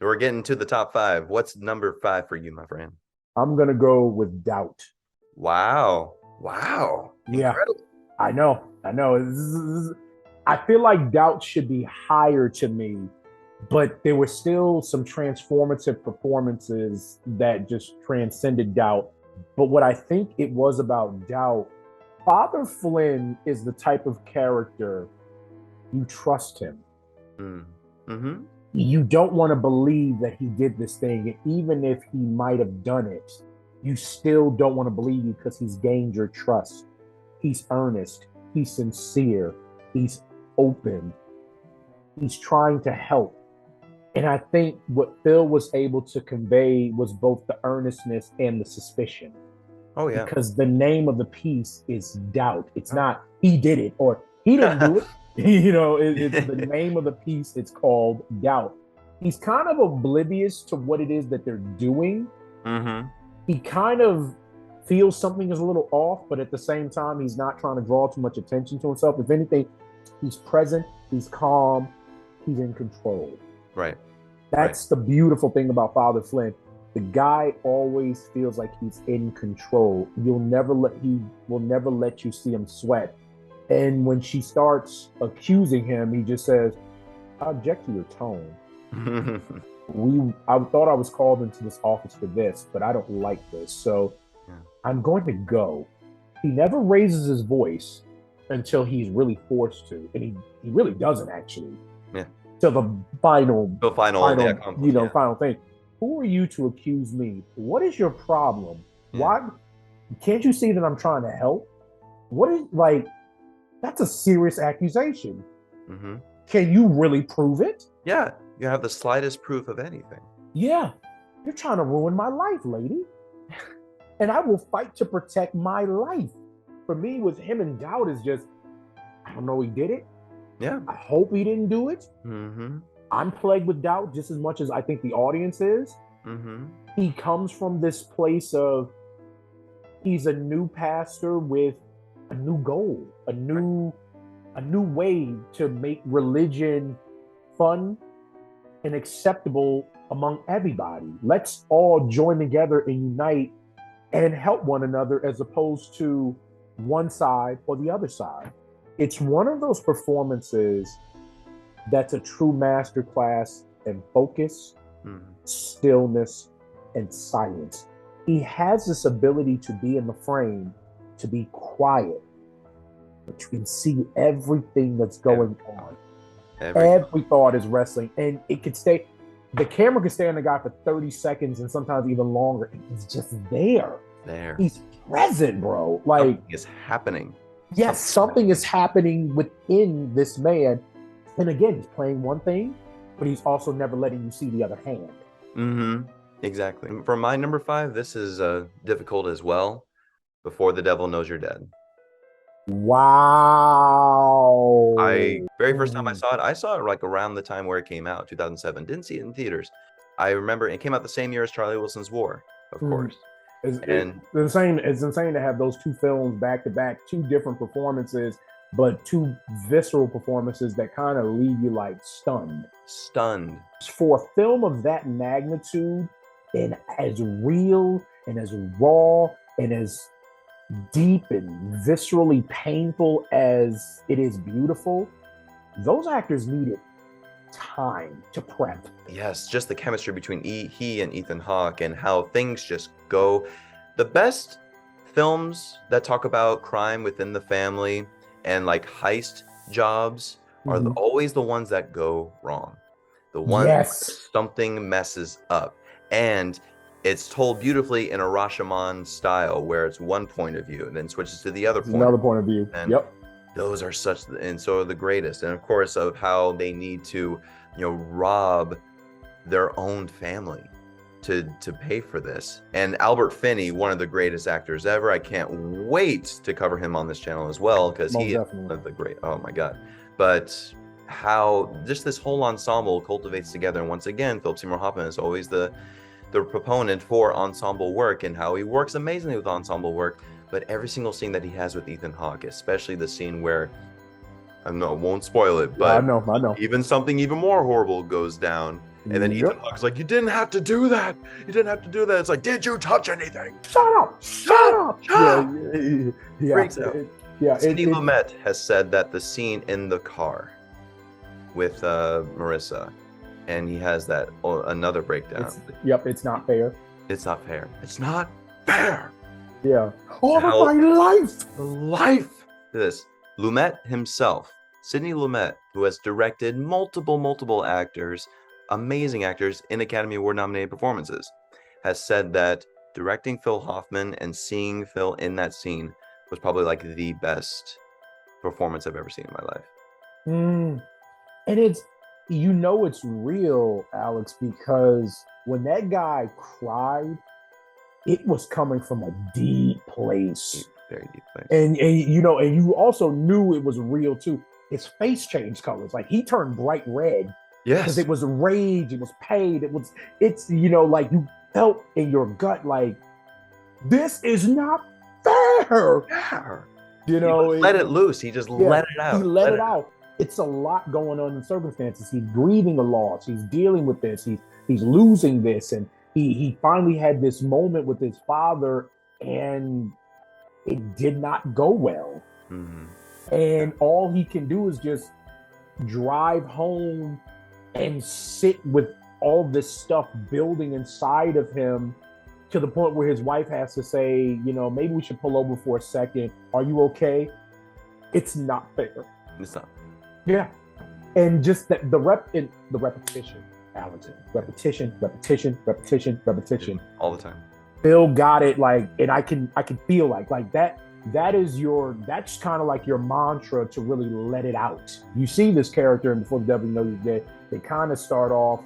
We're getting to the top five. What's number five for you, my friend? I'm gonna go with Doubt. Wow. Wow. Yeah, Incredible. I know. I know. I feel like Doubt should be higher to me, but there were still some transformative performances that just transcended Doubt. But what I think it was about Doubt, Father Flynn is the type of character you trust him. Mm. Mm-hmm. You don't want to believe that he did this thing, and even if he might have done it, you still don't want to believe you because he's gained your trust. He's earnest, he's sincere, he's open, he's trying to help. And I think what Phil was able to convey was both the earnestness and the suspicion. Oh yeah. Because the name of the piece is Doubt. It's not he did it or he didn't do it. It's the name of the piece. It's called Doubt. He's kind of oblivious to what it is that they're doing. Mm-hmm. He kind of feels something is a little off, but at the same time, he's not trying to draw too much attention to himself. If anything, he's present, he's calm, he's in control. Right. That's the beautiful thing about Father Flynn. The guy always feels like he's in control. He will never let you see him sweat. And when she starts accusing him, he just says, "I object to your tone. I thought I was called into this office for this, but I don't like this. So yeah. I'm going to go." He never raises his voice until he's really forced to. And he really doesn't actually. Yeah. Till the final final thing. Who are you to accuse me? What is your problem? Yeah. Why can't you see that I'm trying to help? What is that's a serious accusation. Mm-hmm. Can you really prove it? Yeah, you have the slightest proof of anything. Yeah, you're trying to ruin my life, lady. And I will fight to protect my life. For me, with him and Doubt is just, I don't know he did it. Yeah. I hope he didn't do it. Mm-hmm. I'm plagued with doubt just as much as I think the audience is. Mm-hmm. He comes from this place of, he's a new pastor with a new goal, a new way to make religion fun and acceptable among everybody. Let's all join together and unite and help one another as opposed to one side or the other side. It's one of those performances that's a true masterclass in focus, stillness, and silence. He has this ability to be in the frame, to be quiet, but you can see everything that's going on. Every thought is wrestling, and it could stay. The camera could stay on the guy for 30 seconds and sometimes even longer. He's just there. He's present, bro. Something is happening. Yes, something is happening within this man. And again, he's playing one thing, but he's also never letting you see the other hand. Mm-hmm. Exactly. For my number five, this is difficult as well. Before the Devil Knows You're Dead. Wow. Very first time I saw it like around the time where it came out, 2007. Didn't see it in theaters. I remember it came out the same year as Charlie Wilson's War, of course. It's insane. It's insane to have those two films back to back, two different performances, but two visceral performances that kind of leave you like stunned. For a film of that magnitude and as real and as raw and as deep and viscerally painful as it is beautiful, those actors needed time to prep. Yes, just the chemistry between he and Ethan Hawke and how things just go. The best films that talk about crime within the family and like heist jobs are always the ones that go wrong. The ones where something messes up. And it's told beautifully in a Rashomon style where it's one point of view and then switches to the other point. Another point of view. And those are and so are the greatest. And of course, of how they need to, rob their own family to pay for this. And Albert Finney, one of the greatest actors ever. I can't wait to cover him on this channel as well because he is one of the great. Oh my God. But how just this whole ensemble cultivates together. And once again, Philip Seymour Hoffman is always the proponent for ensemble work and how he works amazingly with ensemble work. But every single scene that he has with Ethan Hawke, especially the scene where, I won't spoil it, but I know. even something even more horrible goes down. And then Ethan Hawke's like, you didn't have to do that. You didn't have to do that. It's like, did you touch anything? Shut up! Shut up! Yeah. Freaks out. Sidney Lumet has said that the scene in the car with Marissa, and he has that another breakdown. It's not fair. It's not fair. It's not fair. Yeah. All of my life. This Lumet himself, Sidney Lumet, who has directed multiple actors, amazing actors in Academy Award nominated performances, has said that directing Phil Hoffman and seeing Phil in that scene was probably like the best performance I've ever seen in my life. And it's real, Alex, because when that guy cried, it was coming from a deep place. Very deep place. And you also knew it was real too. His face changed colors. Like he turned bright red. Yes. Because it was rage, it was pain, it's like you felt in your gut like, this is not fair. He let it loose. He just let it out. He let it out. It's a lot going on in circumstances. He's grieving a loss. He's dealing with this. He's losing this. And he finally had this moment with his father, and it did not go well. Mm-hmm. And all he can do is just drive home and sit with all this stuff building inside of him, to the point where his wife has to say, maybe we should pull over for a second. Are you okay? It's not fair. It's not. Yeah. And just that the repetition, Alex. Repetition. All the time. Phil got it, and I can feel like that. That's kind of like your mantra to really let it out. You see this character, and Before the Devil Knows You're Dead, they kind of start off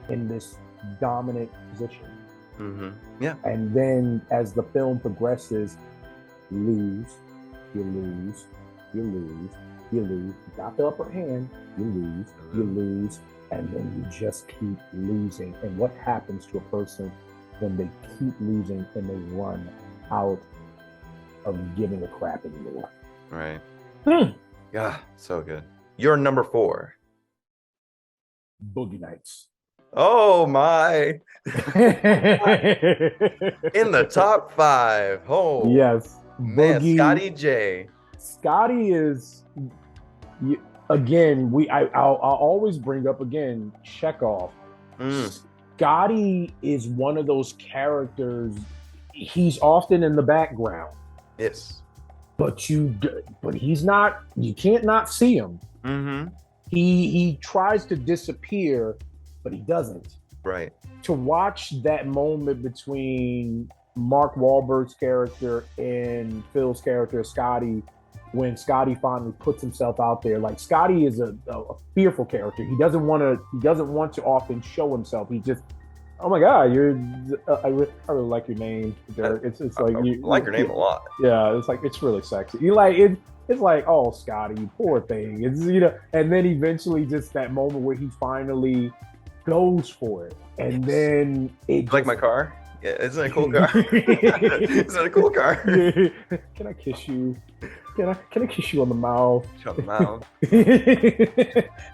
in this dominant position. Mm-hmm. Yeah. And then as the film progresses, you lose. You got the upper hand, you lose, and then you just keep losing. And what happens to a person when they keep losing and they run out of giving a crap anymore? Right. Yeah, so good. You're number 4. Boogie Nights. Oh my. In the top 5. Oh. Yes. Man, Boogie, Scotty J. Scotty is, again, I'll always bring up again Chekhov. Scotty is one of those characters. He's often in the background. Yes. But he's not. You can't not see him. Mm-hmm. He tries to disappear, but he doesn't. Right. To watch that moment between Mark Wahlberg's character and Phil's character, Scotty, when Scotty finally puts himself out there. Like, Scotty is a fearful character. He doesn't want to often show himself. He just, oh my God, I really like your name, Derek. It's like, I like your name a lot. Yeah, it's like, it's really sexy. It's like, oh, Scotty, you poor thing. It's, and then eventually just that moment where he finally goes for it. And then it like my car? Yeah, isn't it a cool car? Isn't it a cool car? Can I kiss you? Can I kiss you on the mouth? On the mouth.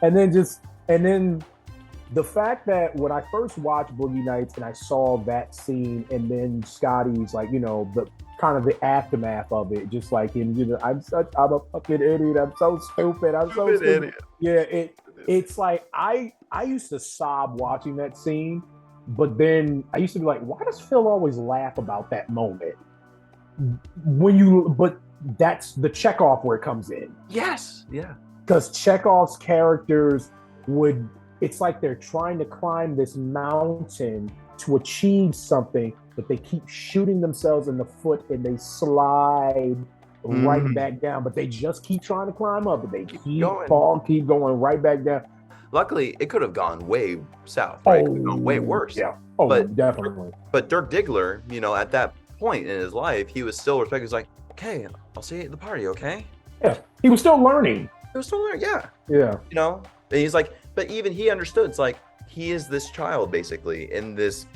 and then the fact that when I first watched Boogie Nights and I saw that scene, and then Scotty's like, the kind of the aftermath of it, just like him, I'm a fucking idiot. I'm so stupid. I'm so stupid. Yeah, it's like I used to sob watching that scene, but then I used to be like, why does Phil always laugh about that moment? But that's the Chekhov where it comes in. Yes. Yeah. Because Chekhov's characters it's like they're trying to climb this mountain to achieve something, but they keep shooting themselves in the foot and they slide right back down. But they just keep trying to climb up, but they keep going right back down. Luckily, it could have gone way south, right? It could have gone way worse. Yeah. Oh, but definitely. But Dirk Diggler, at that point in his life, he was still respected. He's like, okay, I'll see you at the party, okay? Yeah. He was still learning. Yeah. Yeah. And he's like, but even he understood. It's like, he is this child, basically, in this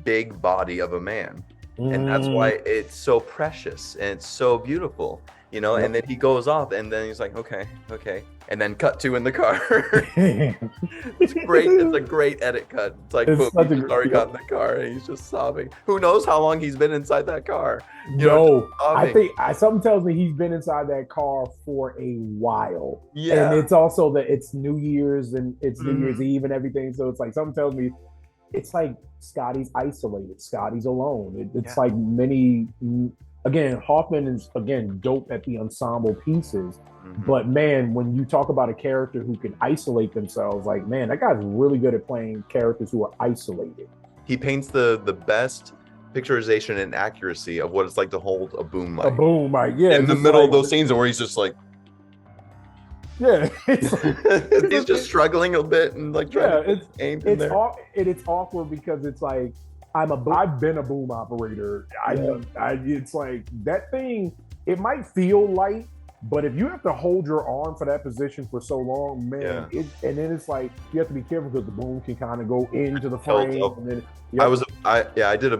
big body of a man. And that's why it's so precious and it's so beautiful. you know, and then he goes off, and then he's like, okay, and then cut to in the car. It's great. It's a great edit cut. It's like, boom, he's already got in the car, and he's just sobbing. Who knows how long he's been inside that car? I think something tells me he's been inside that car for a while. Yeah, and it's also that it's New Year's and it's New Year's Eve and everything, so it's like something tells me it's like Scotty's isolated. Scotty's alone. It's like many. Again, Hoffman is dope at the ensemble pieces, but man, when you talk about a character who can isolate themselves, like man, that guy's really good at playing characters who are isolated. He paints the best picturization and accuracy of what it's like to hold a boom mic. A boom mic, yeah. In the middle of those scenes where he's just like, yeah, he's just struggling a bit and like trying to aim in there. It's awkward because it's like I've been a boom operator. It's like that thing. It might feel light, but if you have to hold your arm for that position for so long, man, and then it's like you have to be careful because the boom can kind of go into the frame. And then, I did a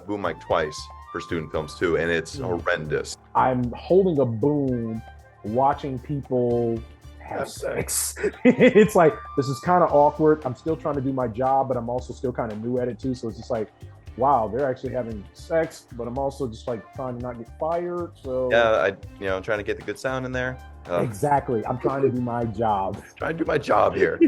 boom mic twice for student films too, and it's horrendous. I'm holding a boom, watching people have sex. It's like, this is kind of awkward. I'm still trying to do my job, but I'm also still kind of new at it too. So it's just like, wow, they're actually having sex, but I'm also just like trying to not get fired. So I'm trying to get the good sound in there. Exactly. I'm trying to do my job. Trying to do my job here.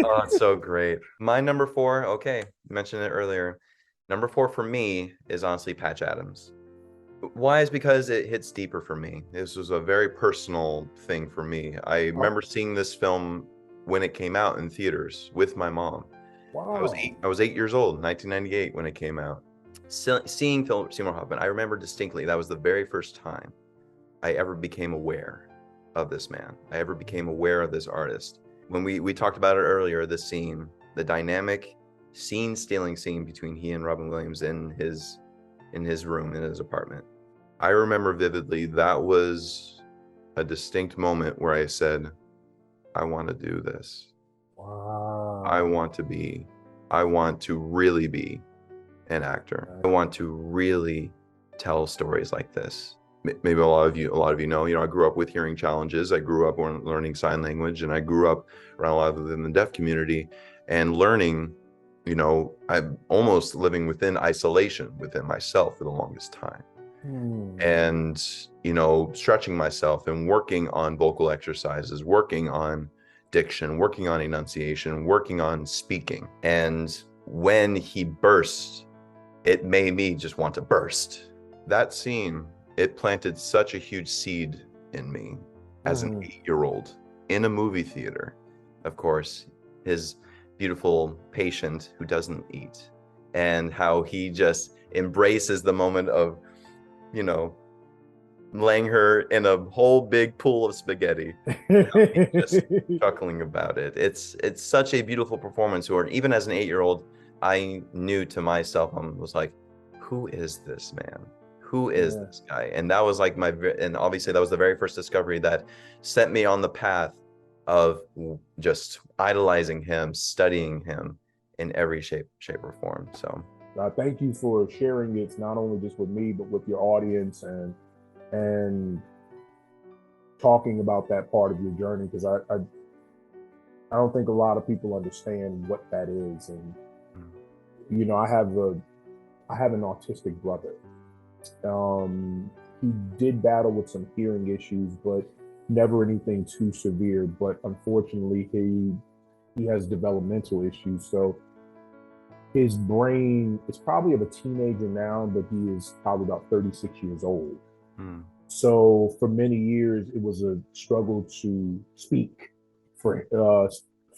Oh, it's so great. My number 4, okay, mentioned it earlier. Number 4 for me is honestly Patch Adams. Why is because it hits deeper for me. This was a very personal thing for me. I remember seeing this film when it came out in theaters with my mom. Wow. I was 8 years old, 1998 when it came out. Seeing Seymour Hoffman, I remember distinctly that was the very first time I ever became aware of this man. I ever became aware of this artist. When we talked about it earlier, the scene, the dynamic stealing scene between he and Robin Williams in his room, in his apartment. I remember vividly that was a distinct moment where I said, I want to do this. Wow. I want to really be an actor. I want to really tell stories like this. Maybe a lot of you know, I grew up with hearing challenges. I grew up learning sign language, and I grew up around a lot of the deaf community and learning, I'm almost living within isolation within myself for the longest time. And, stretching myself and working on vocal exercises, working on diction, working on enunciation, working on speaking. And when he burst, it made me just want to burst. That scene, it planted such a huge seed in me as an 8-year-old in a movie theater. Of course, his beautiful patient who doesn't eat, and how he just embraces the moment of, laying her in a whole big pool of spaghetti, just chuckling about it. It's such a beautiful performance. Or even as an 8-year-old, I knew to myself, I was like, who is this man? Who is this guy? And that was like and obviously that was the very first discovery that set me on the path of just idolizing him, studying him in every shape or form. So thank you for sharing it, not only just with me, but with your audience, and talking about that part of your journey, because I don't think a lot of people understand what that is. And I have an autistic brother. He did battle with some hearing issues, but never anything too severe. But unfortunately, he has developmental issues. So his brain is probably of a teenager now, but he is probably about 36 years old. So for many years, it was a struggle to speak, for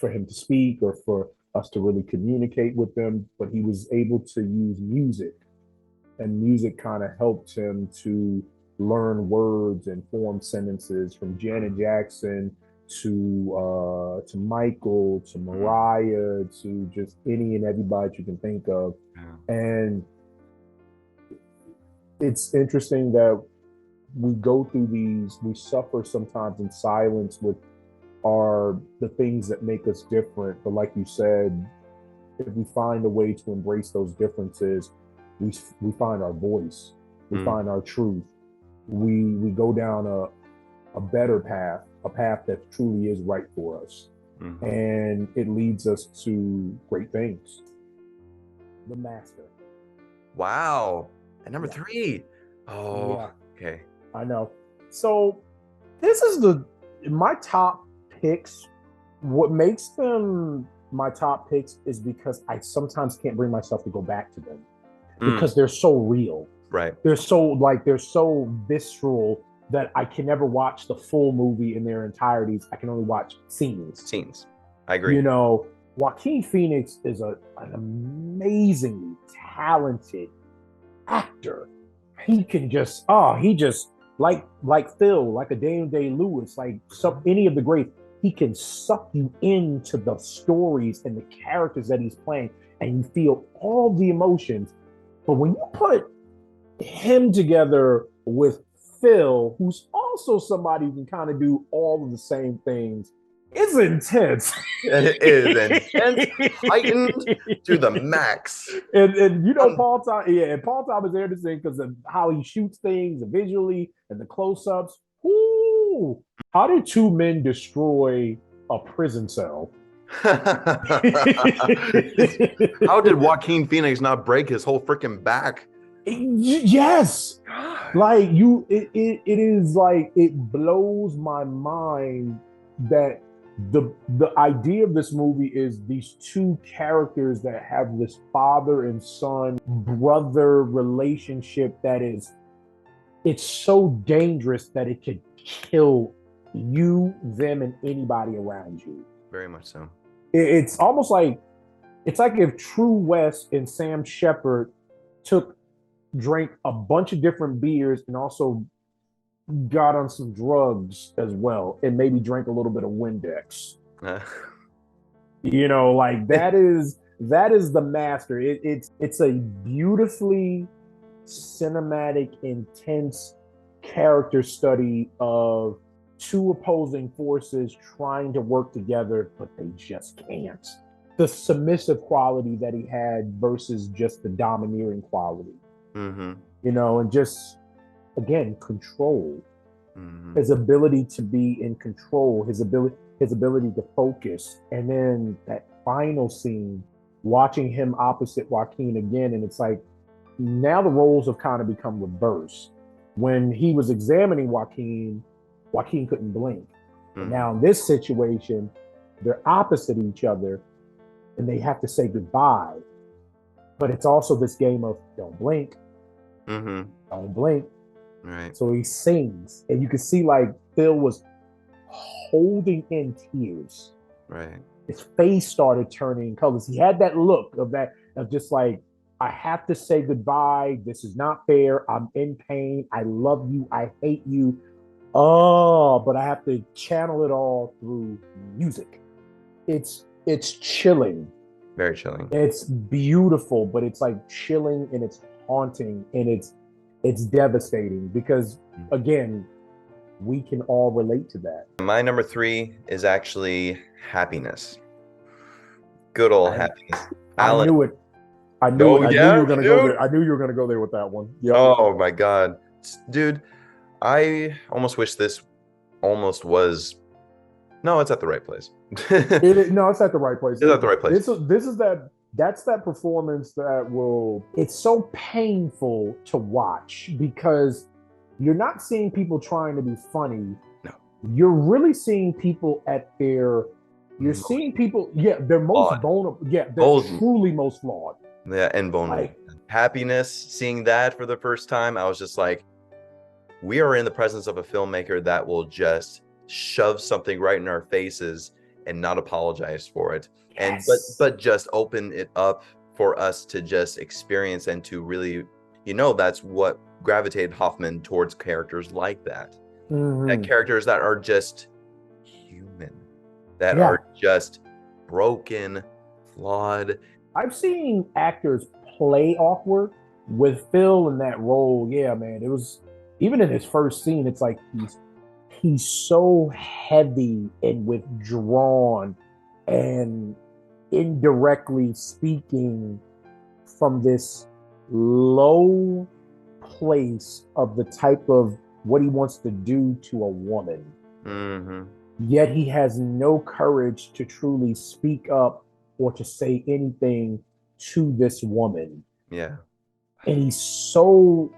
him to speak, or for us to really communicate with him. But he was able to use music, and music kind of helped him to learn words and form sentences, from Janet Jackson to Michael, to Mariah, to just any and everybody you can think of. And it's interesting that we go through we suffer sometimes in silence with the things that make us different. But like you said, if we find a way to embrace those differences, we find our voice, we find our truth. we go down a better path, a path that truly is right for us. Mm-hmm. And it leads us to great things. The Master. Wow. At number 3. Oh, yeah. Okay. I know. So this is my top picks. What makes them my top picks is because I sometimes can't bring myself to go back to them because they're so real. Right. They're so visceral that I can never watch the full movie in their entireties. I can only watch scenes. I agree. You know, Joaquin Phoenix is an amazingly talented actor. He can just, like Phil, like a Daniel Day-Lewis, like any of the greats, he can suck you into the stories and the characters that he's playing, and you feel all the emotions. But when you put him together with Phil, who's also somebody who can kind of do all of the same things, it's intense. It is intense, heightened to the max. And you know, Paul Thomas Anderson, because of how he shoots things visually and the close-ups. Ooh, how did 2 men destroy a prison cell? How did Joaquin Phoenix not break his whole freaking back? Yes, like it is like, it blows my mind that the idea of this movie is these 2 characters that have this father and son brother relationship that is, it's so dangerous that it could kill you, them, and anybody around you. Very much so. It's almost like, it's like if True West and Sam Shepard drank a bunch of different beers and also got on some drugs as well, and maybe drank a little bit of Windex. You know, like that is the Master. It's a beautifully cinematic, intense character study of 2 opposing forces trying to work together, but they just can't. The submissive quality that he had versus just the domineering quality. Mm-hmm. You know, and just, again, control. Mm-hmm. His ability to be in control, his ability to focus. And then that final scene, watching him opposite Joaquin again, and it's like, now the roles have kind of become reversed. When he was examining Joaquin couldn't blink. Mm-hmm. And now in this situation, they're opposite each other and they have to say goodbye. But it's also this game of don't blink. Mm-hmm. Don't blink. Right. So he sings, and you can see like Phil was holding in tears. Right. His face started turning colors. He had that look of just like, I have to say goodbye. This is not fair. I'm in pain. I love you. I hate you. Oh, but I have to channel it all through music. It's chilling. Very chilling. It's beautiful, but it's like chilling, and it's haunting, and it's devastating because, again, we can all relate to that. My number 3 is actually Happiness. Good old Happiness. Alan. I knew it. I knew you were gonna go there. I knew you were gonna go there with that one. Yep. Oh my God, dude! I almost wish this almost was. No, it's at the right place. It's at the right place. It's at the right place. That's that performance that will. It's so painful to watch because you're not seeing people trying to be funny. No, you're really seeing people at their. You're seeing people. Yeah, they're most vulnerable. Yeah, they're truly most flawed. Yeah, and vulnerable. Happiness. Seeing that for the first time, I was just like, we are in the presence of a filmmaker that will just shove something right in our faces and not apologize for it. Yes. And but just open it up for us to just experience and to really, that's what gravitated Hoffman towards characters like that. Mm-hmm. That characters that are just human, that are just broken, flawed. I've seen actors play awkward. With Phil in that role. Yeah, man, it was, even in his first scene, it's like he's so heavy and withdrawn and indirectly speaking from this low place of the type of what he wants to do to a woman. Mm-hmm. Yet he has no courage to truly speak up or to say anything to this woman. Yeah. And he's so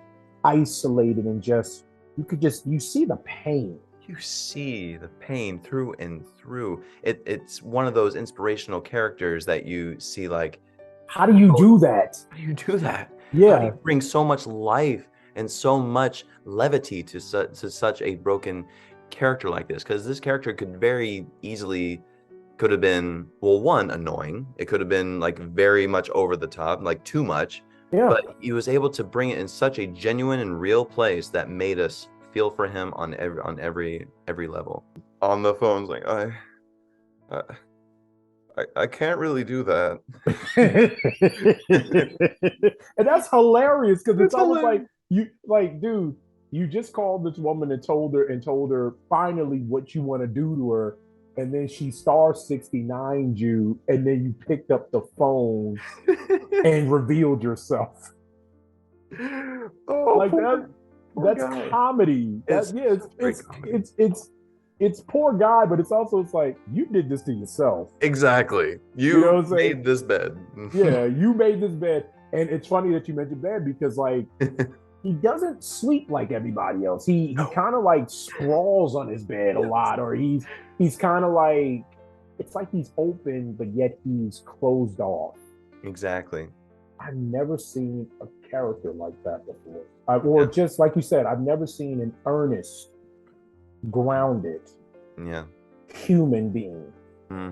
isolated and just, you see the pain. You see the pain through and through. It's one of those inspirational characters that you see like, how do you do that? How do you do that? Yeah. How do you bring so much life and so much levity to such a broken character like this? Because this character could very easily could have been, well, one, annoying. It could have been like very much over the top, like too much. Yeah. But he was able to bring it in such a genuine and real place that made us feel for him on every level. On the phone's like, I can't really do that. And that's hilarious because it's almost like dude, you just called this woman and told her finally what you want to do to her, and then she star 69'd you, and then you picked up the phone and revealed yourself. Oh, like that's guy. Comedy. It's poor guy, but it's like you did this to yourself. Exactly. You made this bed. Yeah, you made this bed. And it's funny that you mentioned bed because like he doesn't sleep like everybody else. He kind of like sprawls on his bed a lot, or he's kind of like, it's like he's open, but yet he's closed off. Exactly. I've never seen a character like that before. Just like you said, I've never seen an earnest, grounded, human being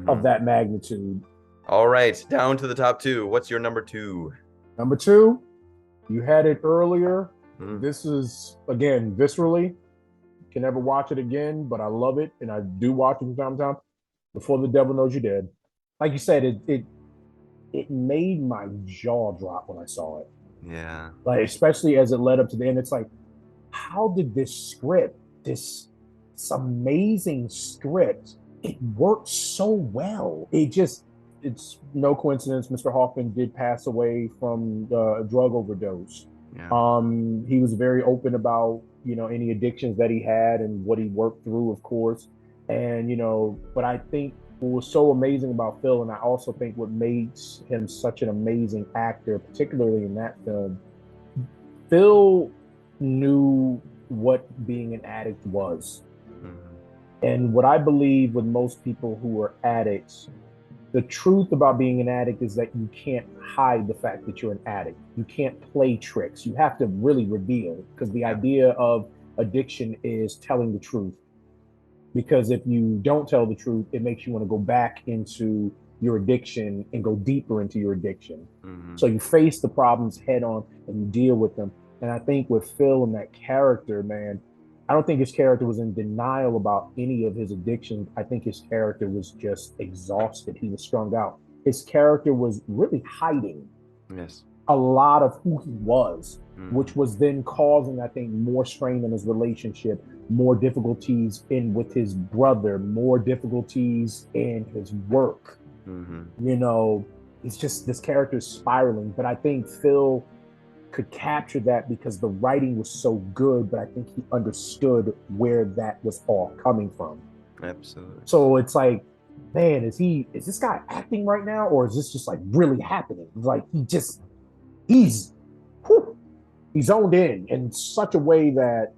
of that magnitude. All right, down to the top two. What's your number two? Number two, you had it earlier. This is, again, viscerally. Can never watch it again, but I love it, and I do watch it from time to time. Before the Devil Knows You're Dead. Like you said, it made my jaw drop when I saw it. Yeah. Like, especially as it led up to the end, it's like, how did this script, this amazing script, it worked so well. It's no coincidence Mr. Hoffman did pass away from a drug overdose. Yeah. He was very open about, any addictions that he had and what he worked through, of course. And, but I think what was so amazing about Phil, and I also think what makes him such an amazing actor, particularly in that film, Phil knew what being an addict was. And what I believe with most people who are addicts, the truth about being an addict is that you can't hide the fact that you're an addict. You can't play tricks. You have to really reveal, because the idea of addiction is telling the truth. Because if you don't tell the truth, it makes you want to go back into your addiction and go deeper into your addiction. So you face the problems head on and you deal with them. And I think with Phil and that character, man, I don't think his character was in denial about any of his addictions. I think his character was just exhausted. He was strung out. His character was really hiding a lot of who he was, which was then causing, I think, more strain in his relationship, more difficulties with his brother, more difficulties in his work. It's just, this character is spiraling. But I think Phil could capture that because the writing was so good, but I think he understood where that was all coming from. Absolutely. So it's like, man, is this guy acting right now, or is this just like really happening? Like he's zoned in such a way that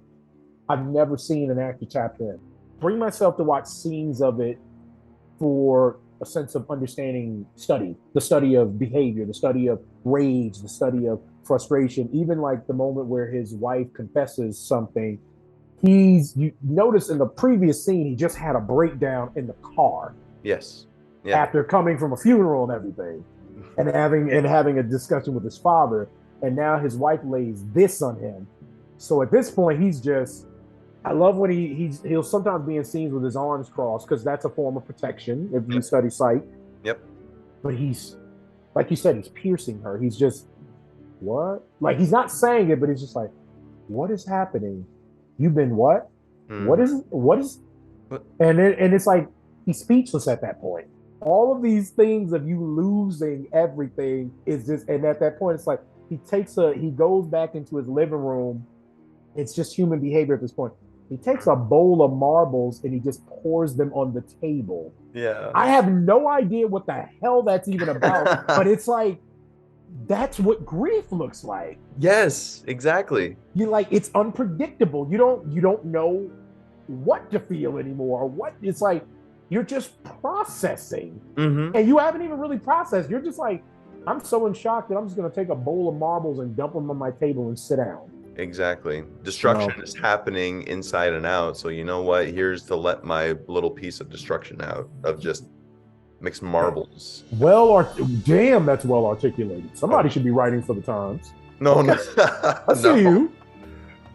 I've never seen an actor tap in. Bring myself to watch scenes of it for a sense of understanding, the study of behavior, the study of rage, the study of frustration. Even like the moment where his wife confesses something, you notice in the previous scene, he just had a breakdown in the car. Yes. Yeah. After coming from a funeral and everything, and having a discussion with his father, and now his wife lays this on him. So at this point, he's just, I love when he'll sometimes be in scenes with his arms crossed, because that's a form of protection if you study psych. Yep. But he's, like you said, he's piercing her. He's just, what? Like, he's not saying it, but he's just like, what is happening? You've been what? What is? And it's like, he's speechless at that point. All of these things of you losing everything is just, and at that point, it's like, he goes back into his living room It's just human behavior at this point. He takes a bowl of marbles and he just pours them on the table. Yeah. I have no idea what the hell that's even about, but it's like, that's what grief looks like. Yes, exactly. You like, it's unpredictable. You don't know what to feel anymore, or what. It's like you're just processing, and you haven't even really processed. You're just like, I'm so in shock that I'm just going to take a bowl of marbles and dump them on my table and sit down. Exactly. Destruction is happening inside and out. So you know what? Here's to let my little piece of destruction out of just mixed marbles. Damn, that's well articulated. Somebody should be writing for the Times. No. I see you.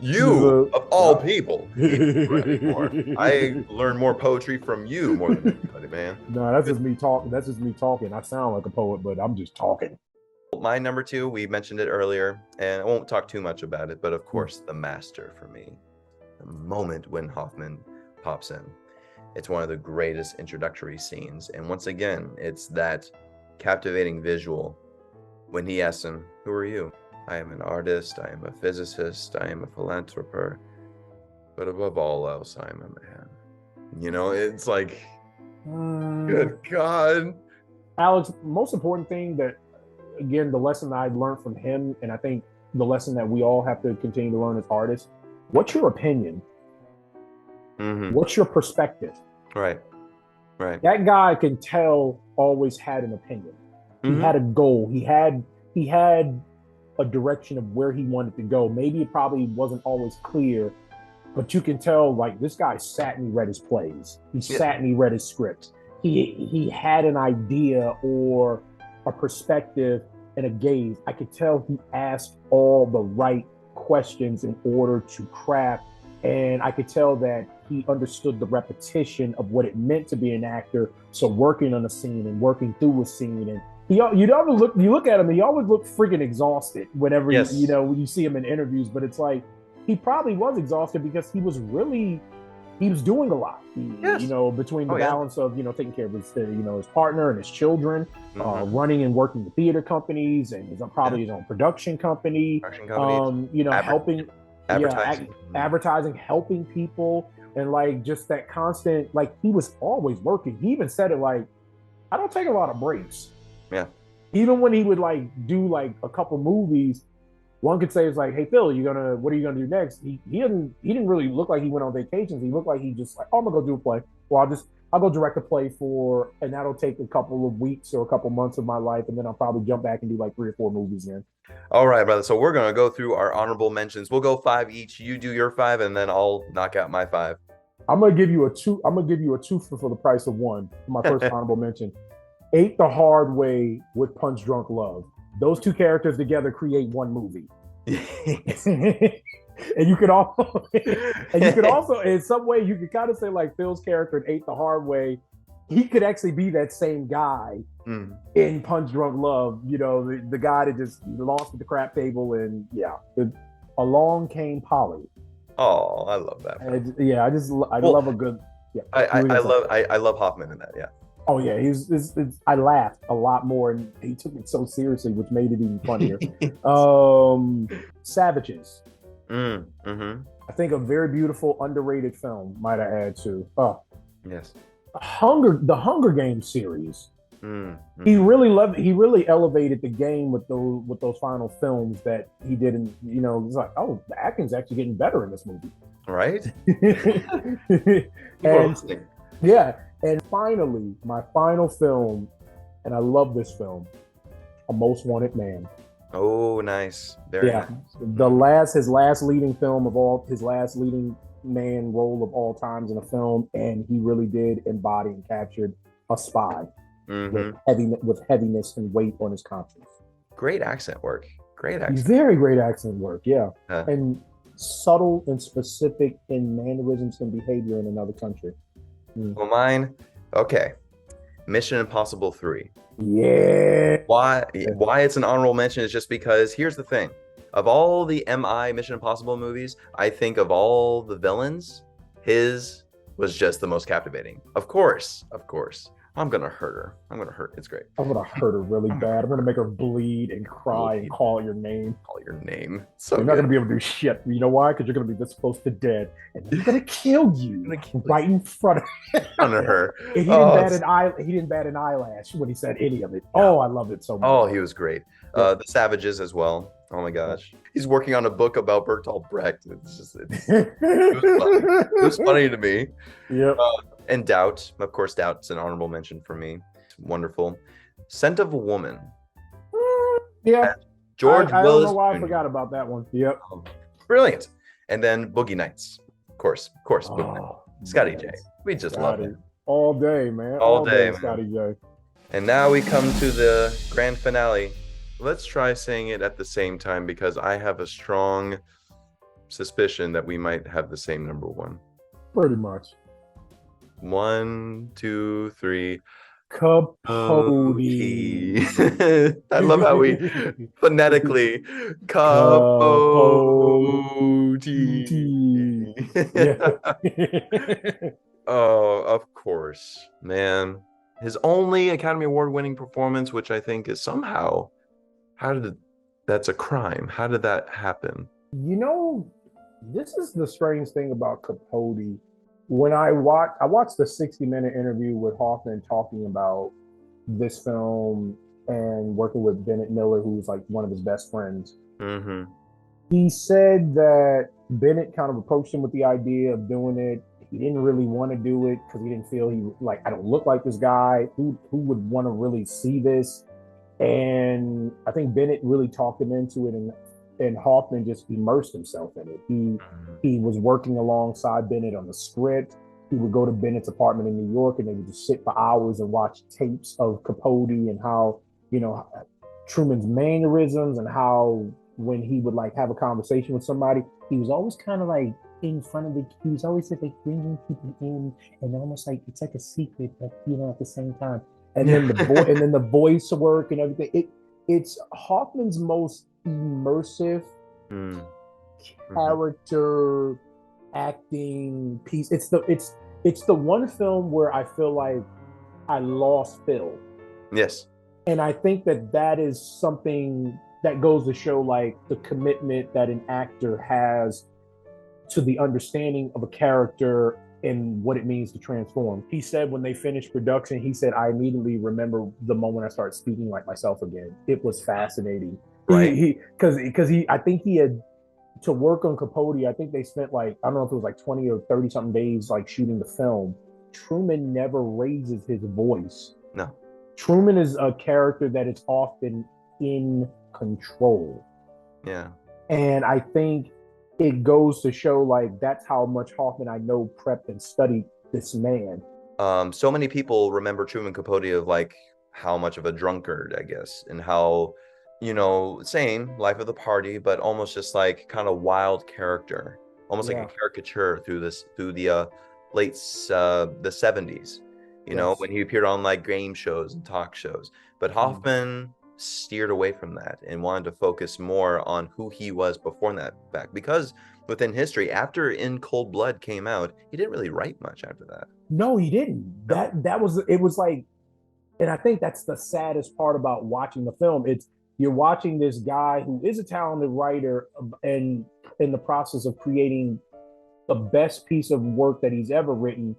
You of all people. I learn more poetry from you more than anybody, man. No, that's just me talking. I sound like a poet, but I'm just talking. My number 2, we mentioned it earlier, and I won't talk too much about it, but of course, the master for me. The moment when Hoffman pops in. It's one of the greatest introductory scenes. And once again, it's that captivating visual when he asks him, "Who are you?" "I am an artist, I am a physicist, I am a philanthropist, but above all else, I am a man." You know, it's like, good God. Alex, most important thing that, again, the lesson that I learned from him, and I think the lesson that we all have to continue to learn as artists, what's your opinion? What's your perspective? Right. That guy can tell always had an opinion. He had a goal. He had a direction of where he wanted to go. Maybe it probably wasn't always clear, but you can tell, like, this guy sat and he read his plays. He sat and he read his scripts. He had an idea or a perspective and a gaze. I could tell he asked all the right questions in order to craft, and I could tell that he understood the repetition of what it meant to be an actor. So working on a scene and working through a scene, and you look at him, he always looked freaking exhausted whenever when you see him in interviews. But it's like he probably was exhausted because he was doing a lot. Between the balance of taking care of his his partner and his children, running and working the theater companies, and his own production company. Helping advertising, helping people, and like just that constant, like, he was always working. He even said it like, I don't take a lot of breaks. Yeah. Even when he would like do like a couple movies, one could say it's like, "Hey Phil, what are you gonna do next?" He didn't really look like he went on vacations. He looked like he just like, "Oh, I'm gonna go do a play. Well, I'll go direct a play and that'll take a couple of weeks or a couple months of my life, and then I'll probably jump back and do like 3 or 4 movies then." All right, brother. So we're gonna go through our honorable mentions. We'll go 5 each. You do your 5, and then I'll knock out my 5. I'm gonna give you a 2. I'm gonna give you a 2 for the price of 1. For my first honorable mention, Ate the Hard Way with Punch Drunk Love. Those 2 characters together create one movie. And you could also, in some way, you could kind of say like Phil's character in Ate the Hard Way, he could actually be that same guy in Punch Drunk Love. The guy that just lost at the crap table, and along came Polly. Oh, I love that. I love a good. Yeah, I love Hoffman in that. Yeah. Oh yeah, I laughed a lot more, and he took it so seriously, which made it even funnier. Savages. I think a very beautiful, underrated film. Might I add to? Yes. The Hunger Games series. He really elevated the game with those final films that he did. And it's like, oh, the acting's actually getting better in this movie. Right. And finally, my final film, and I love this film, A Most Wanted Man. Oh, nice. Very His nice. last leading man role of all times in a film, and he really did embody and captured a spy with heaviness and weight on his conscience. Great accent work. Very great accent work, and subtle and specific in mannerisms and behavior in another country. Well, mine, okay. Mission Impossible 3. Yeah. Why it's an honorable mention is just because here's the thing. Of all the MI Mission Impossible movies, I think of all the villains, his was just the most captivating. Of course. I'm gonna hurt her. I'm gonna hurt. It's great. I'm gonna hurt her really bad. I'm gonna make her bleed and cry and call your name. Call your name. So you're not gonna be able to do shit. You know why? Because you're gonna be this close to dead, and I'm gonna kill you right in front of her. And he didn't bat an eyelash when he said any of it. Oh, I loved it so much. Oh, he was great. The Savages as well. Oh my gosh, he's working on a book about Bertolt Brecht. It was funny to me. Yeah. And Doubt, of course, Doubt's an honorable mention for me. It's wonderful. Scent of a Woman. Yeah. George I Willis. don't know why I forgot about that one. Yep. Brilliant. And then Boogie Nights. Of course. Boogie Nights. Scotty J. We just love it. All day, man. All day, Scotty J. And now we come to the grand finale. Let's try saying it at the same time because I have a strong suspicion that we might have the same number one. Pretty much. 1, 2, 3. Capote. I love how we phonetically Capote. Yeah. Oh, of course, man. His only Academy Award winning performance, which I think is somehow, that's a crime. How did that happen? You know, this is the strange thing about Capote. When I watched the 60-minute interview with Hoffman talking about this film and working with Bennett Miller, who's like one of his best friends. Mm-hmm. He said that Bennett kind of approached him with the idea of doing it. He didn't really want to do it because he didn't feel I don't look like this guy. Who would want to really see this? And I think Bennett really talked him into it, and Hoffman just immersed himself in it. He was working alongside Bennett on the script. He would go to Bennett's apartment in New York, and they would just sit for hours and watch tapes of Capote and how, Truman's mannerisms, and how when he would have a conversation with somebody, he was always kind of in front of he was always bringing people in, and almost it's like a secret, but at the same time. And then the voice work and everything. It's Hoffman's most immersive character acting piece. It's the one film where I feel like I lost Phil. Yes. And I think that is something that goes to show the commitment that an actor has to the understanding of a character and what it means to transform. He said when they finished production, he said, I immediately remember the moment I started speaking like myself again. It was fascinating. Right. Because I think he had to work on Capote. I think they spent I don't know if it was 20 or 30 something days shooting the film. Truman never raises his voice. No. Truman is a character that is often in control. Yeah. And I think it goes to show that's how much Hoffman I know prepped and studied this man. So many people remember Truman Capote of how much of a drunkard, I guess, and how, same life of the party, but almost just kind of wild character, almost like a caricature through the late the 70s, when he appeared on game shows and talk shows. But Hoffman steered away from that and wanted to focus more on who he was before that fact, because within history, after In Cold Blood came out, he didn't really write much after that. No, he didn't. That was and I think that's the saddest part about watching the film. You're watching this guy who is a talented writer and in the process of creating the best piece of work that he's ever written,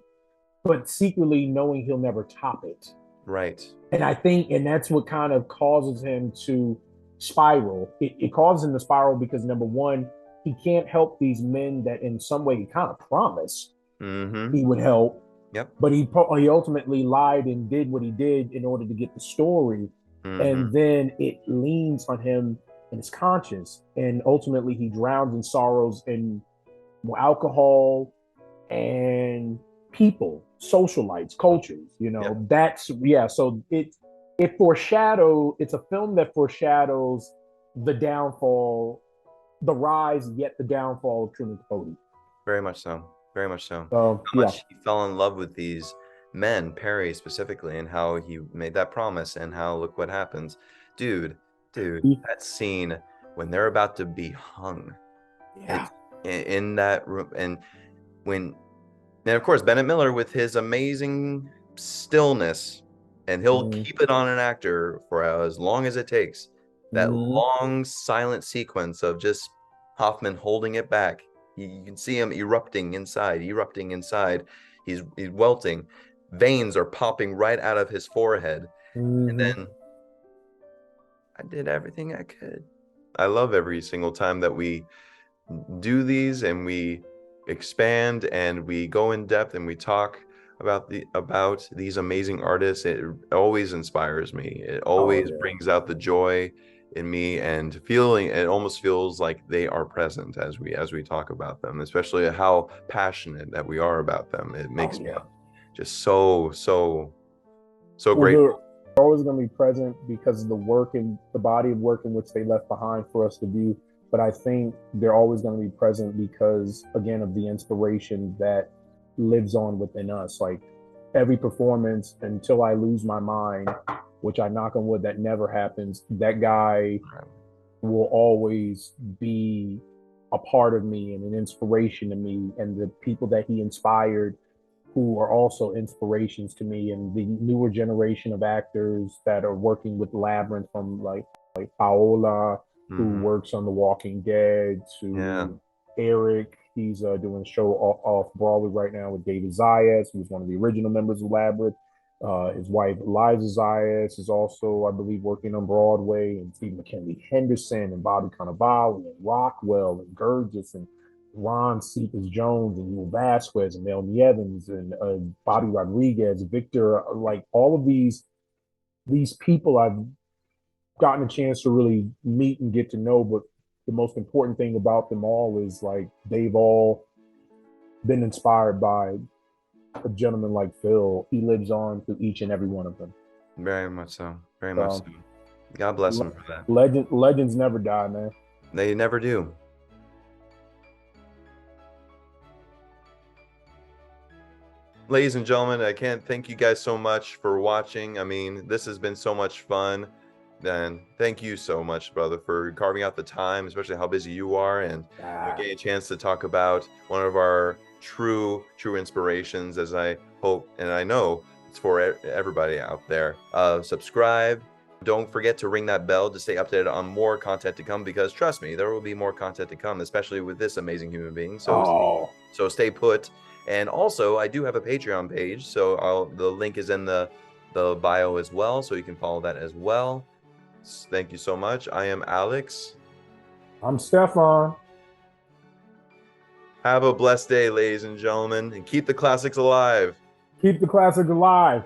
but secretly knowing he'll never top it. Right. And I think, and that's what kind of causes him to spiral. It causes him to spiral because, number one, he can't help these men that in some way he kind of promised he would help. Yep. But he ultimately lied and did what he did in order to get the story. And then it leans on him and his conscience. And ultimately he drowns in sorrows and alcohol and people, socialites, cultures, so it's a film that foreshadows the downfall, the rise, yet the downfall of Truman Capote. Very much so. Very much so. How much he fell in love with these men, Perry specifically, and how he made that promise and how look what happens. Dude, that scene when they're about to be hung. Yeah. In that room, and of course Bennett Miller with his amazing stillness and he'll keep it on an actor for as long as it takes. That long silent sequence of just Hoffman holding it back. You can see him erupting inside. He's welting. Veins are popping right out of his forehead. And then I did everything I could. I love every single time that we do these and we expand and we go in depth and we talk about these amazing artists. It always inspires me. It always brings out the joy in me, and it almost feels like they are present as we talk about them, especially how passionate that we are about them. It makes me just so grateful. They're always going to be present because of the work and the body of work in which they left behind for us to view. But I think they're always going to be present because, again, of the inspiration that lives on within us. Like every performance, until I lose my mind, which I knock on wood that never happens, that guy will always be a part of me and an inspiration to me, and the people that he inspired who are also inspirations to me, and the newer generation of actors that are working with Labyrinth, from like Paola, who works on The Walking Dead, to Eric. He's doing a show off Broadway right now with David Zayas, who's one of the original members of Labyrinth. His wife, Eliza Zayas, is also, I believe, working on Broadway, and Steve McKinley Henderson, and Bobby Cannavale, and Rockwell, and Gurgis, and Ron Cephas Jones, and Will Vasquez, and Melanie Evans, and Bobby Rodriguez, Victor, like all of these people I've gotten a chance to really meet and get to know. But the most important thing about them all is like they've all been inspired by a gentleman like Phil. He lives on through each and every one of them. Very much so. Very much so. God bless him for that. Legends never die, man. They never do. Ladies and gentlemen, I can't thank you guys so much for watching. I mean, this has been so much fun. And thank you so much, brother, for carving out the time, especially how busy you are, and getting a chance to talk about one of our true inspirations, as I hope and I know it's for everybody out there. Subscribe. Don't forget to ring that bell to stay updated on more content to come, because trust me, there will be more content to come, especially with this amazing human being. So stay put. And also, I do have a Patreon page, so the link is in the bio as well, so you can follow that as well. Thank you so much. I am Alex. I'm Stephon. Have a blessed day, ladies and gentlemen, and keep the classics alive. Keep the classics alive.